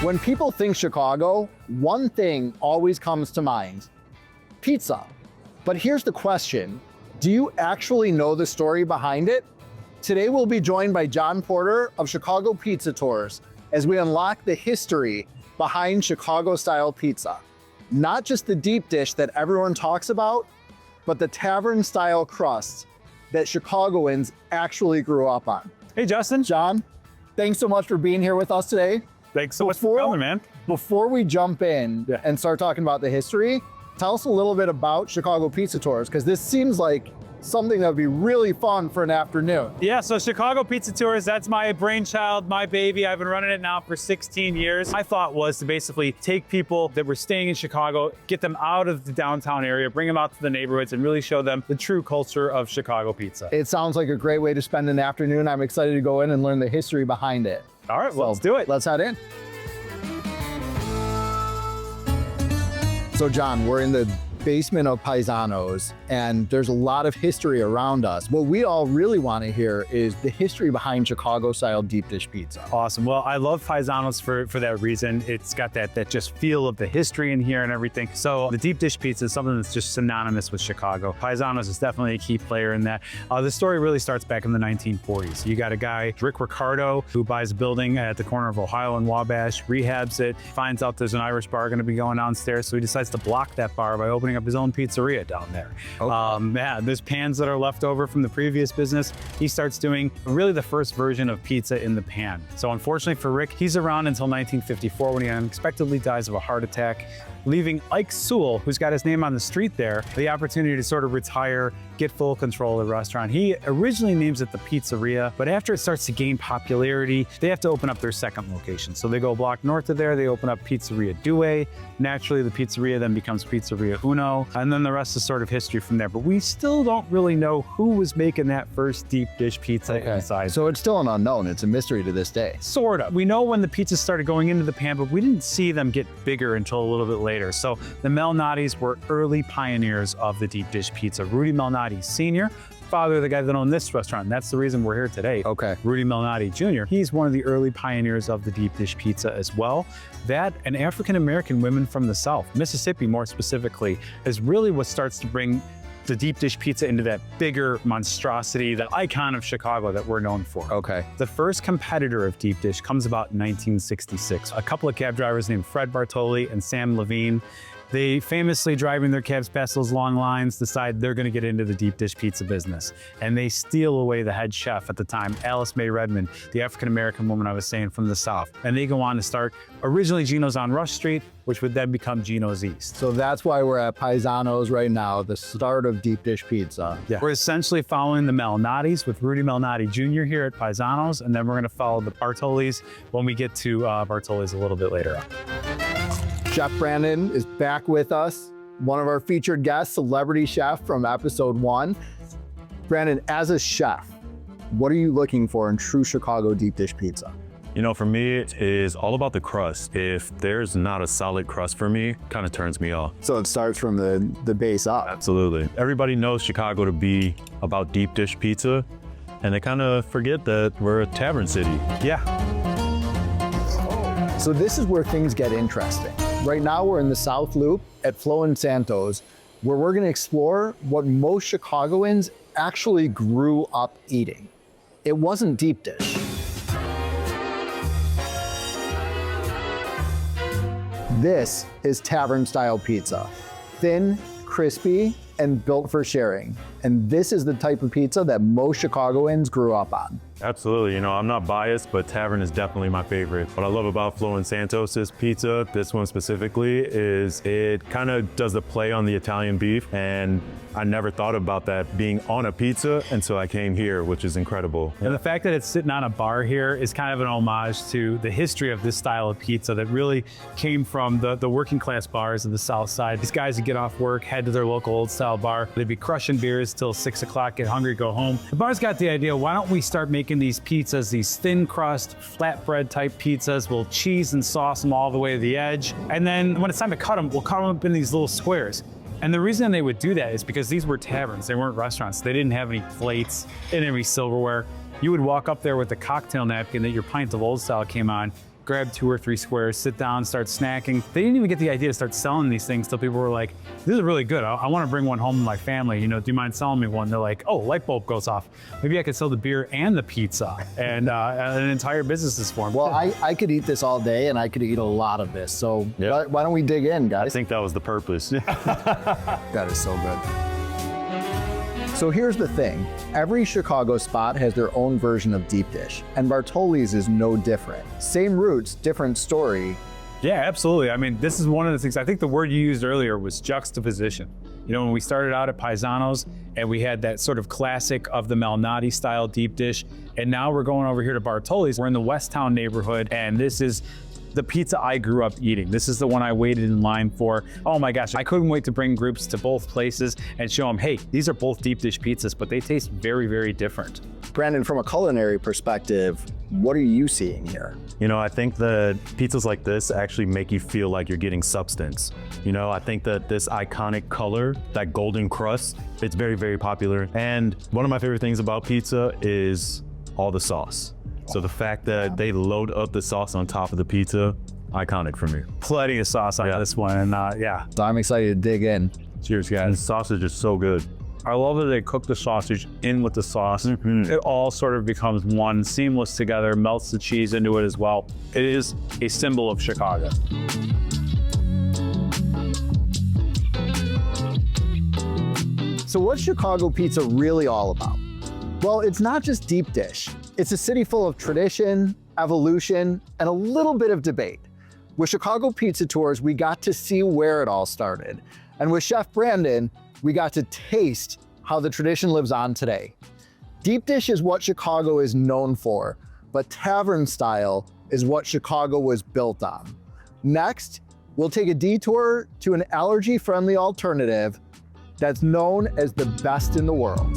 When people think Chicago, one thing always comes to mind: pizza. But here's the question: do you actually know the story behind it? Today we'll be joined by John Porter of Chicago Pizza Tours as we unlock the history behind Chicago-style pizza. Not just the deep dish that everyone talks about, but the tavern-style crust that Chicagoans actually grew up on. Hey, Justin. John, thanks so much for being here with us today. Thanks so much for coming, man. Before we jump in and start talking about the history, tell us a little bit about Chicago Pizza Tours, because this seems like something that would be really fun for an afternoon. Yeah, so Chicago Pizza Tours, that's my brainchild, my baby. I've been running it now for 16 years. My thought was to basically take people that were staying in Chicago, get them out of the downtown area, bring them out to the neighborhoods, and really show them the true culture of Chicago pizza. It sounds like a great way to spend an afternoon. I'm excited to go in and learn the history behind it. All right, well, let's do it. Let's head in. So John, we're in the basement of Pizano's, and there's a lot of history around us. What we all really want to hear is the history behind Chicago-style deep dish pizza. Awesome. Well, I love Pizano's for that reason. It's got that just feel of the history in here and everything. So the deep dish pizza is something that's just synonymous with Chicago. Pizano's is definitely a key player in that. The story really starts back in the 1940s. You got a guy, Rick Ricardo, who buys a building at the corner of Ohio and Wabash, rehabs it, finds out there's an Irish bar going to be going downstairs, so he decides to block that bar by opening up his own pizzeria down there. Okay. Yeah, there's pans that are left over from the previous business. He starts doing really the first version of pizza in the pan. So unfortunately for Rick, he's around until 1954 when he unexpectedly dies of a heart attack, leaving Ike Sewell, who's got his name on the street there, the opportunity to sort of retire, get full control of the restaurant. He originally names it the Pizzeria, but after it starts to gain popularity, they have to open up their second location. So they go a block north of there, they open up Pizzeria Due. Naturally, the Pizzeria then becomes Pizzeria Uno, and then the rest is sort of history from there. But we still don't really know who was making that first deep dish pizza inside. So it's still an unknown. It's a mystery to this day. Sort of. We know when the pizzas started going into the pan, but we didn't see them get bigger until a little bit later. So the Malnati's were early pioneers of the deep dish pizza. Rudy Malnati Sr., father of the guy that owned this restaurant, and that's the reason we're here today. Okay. Rudy Malnati Jr., he's one of the early pioneers of the deep dish pizza as well. That and African-American women from the South, Mississippi more specifically, is really what starts to bring the deep dish pizza into that bigger monstrosity, the icon of Chicago that we're known for. Okay. The first competitor of deep dish comes about in 1966. A couple of cab drivers named Fred Bartoli and Sam Levine, they famously, driving their cabs past those long lines, decide they're going to get into the deep dish pizza business. And they steal away the head chef at the time, Alice Mae Redmond, the African-American woman I was saying from the South. And they go on to start originally Gino's on Rush Street, which would then become Gino's East. So that's why we're at Pizano's right now, the start of deep dish pizza. Yeah. We're essentially following the Malnati's with Rudy Malnati Jr. here at Pizano's, and then we're going to follow the Bartoli's when we get to Bartoli's a little bit later on. Chef Brandon is back with us, one of our featured guests, celebrity chef from episode 1. Brandon, as a chef, what are you looking for in true Chicago deep dish pizza? You know, for me, it is all about the crust. If there's not a solid crust for me, it kind of turns me off. So it starts from the base up. Absolutely. Everybody knows Chicago to be about deep dish pizza, and they kind of forget that we're a tavern city. Yeah. So this is where things get interesting. Right now we're in the South Loop at Flo Santo's, where we're gonna explore what most Chicagoans actually grew up eating. It wasn't deep dish. This is tavern-style pizza. Thin, crispy, and built for sharing. And this is the type of pizza that most Chicagoans grew up on. Absolutely. You know, I'm not biased, but tavern is definitely my favorite. What I love about Flo Santos' pizza, this one specifically, is it kind of does the play on the Italian beef, and I never thought about that being on a pizza until I came here, which is incredible. And the fact that it's sitting on a bar here is kind of an homage to the history of this style of pizza that really came from the working class bars of the South Side. These guys would get off work, head to their local old style bar. They'd be crushing beers till 6 o'clock, get hungry, go home. The bar's got the idea, why don't we start making these pizzas, these thin crust, flatbread type pizzas. We'll cheese and sauce them all the way to the edge. And then when it's time to cut them, we'll cut them up in these little squares. And the reason they would do that is because these were taverns, they weren't restaurants. They didn't have any plates, they didn't have any silverware. You would walk up there with the cocktail napkin that your pint of Old Style came on, grab 2 or 3 squares, sit down, start snacking. They didn't even get the idea to start selling these things till people were like, this is really good. I want to bring one home to my family. You know, do you mind selling me one? They're like, oh, light bulb goes off. Maybe I could sell the beer and the pizza, and an entire business is formed. Well, I could eat this all day, and I could eat a lot of this. So why don't we dig in, guys? I think that was the purpose. That is so good. So here's the thing. Every Chicago spot has their own version of deep dish, and Bartoli's is no different. Same roots, different story. Yeah, absolutely. I mean, this is one of the things, I think the word you used earlier was juxtaposition. You know, when we started out at Pizano's and we had that sort of classic of the Malnati style deep dish, and now we're going over here to Bartoli's. We're in the Westtown neighborhood, and this is the pizza I grew up eating. This is the one I waited in line for. Oh my gosh, I couldn't wait to bring groups to both places and show them, hey, these are both deep dish pizzas, but they taste very, very different. Brandon, from a culinary perspective, what are you seeing here? You know, I think that pizzas like this actually make you feel like you're getting substance. You know, I think that this iconic color, that golden crust, it's very, very popular. And one of my favorite things about pizza is all the sauce. So the fact that they load up the sauce on top of the pizza, iconic for me. Plenty of sauce on this one, and yeah. So I'm excited to dig in. Cheers, And the guys. sausage is so good. I love that they cook the sausage in with the sauce. It all sort of becomes one, seamless together, melts the cheese into it as well. It is a symbol of Chicago. So what's Chicago pizza really all about? Well, it's not just deep dish. It's a city full of tradition, evolution, and a little bit of debate. With Chicago Pizza Tours, we got to see where it all started. And with Chef Brandon, we got to taste how the tradition lives on today. Deep dish is what Chicago is known for, but tavern style is what Chicago was built on. Next, we'll take a detour to an allergy-friendly alternative that's known as the best in the world.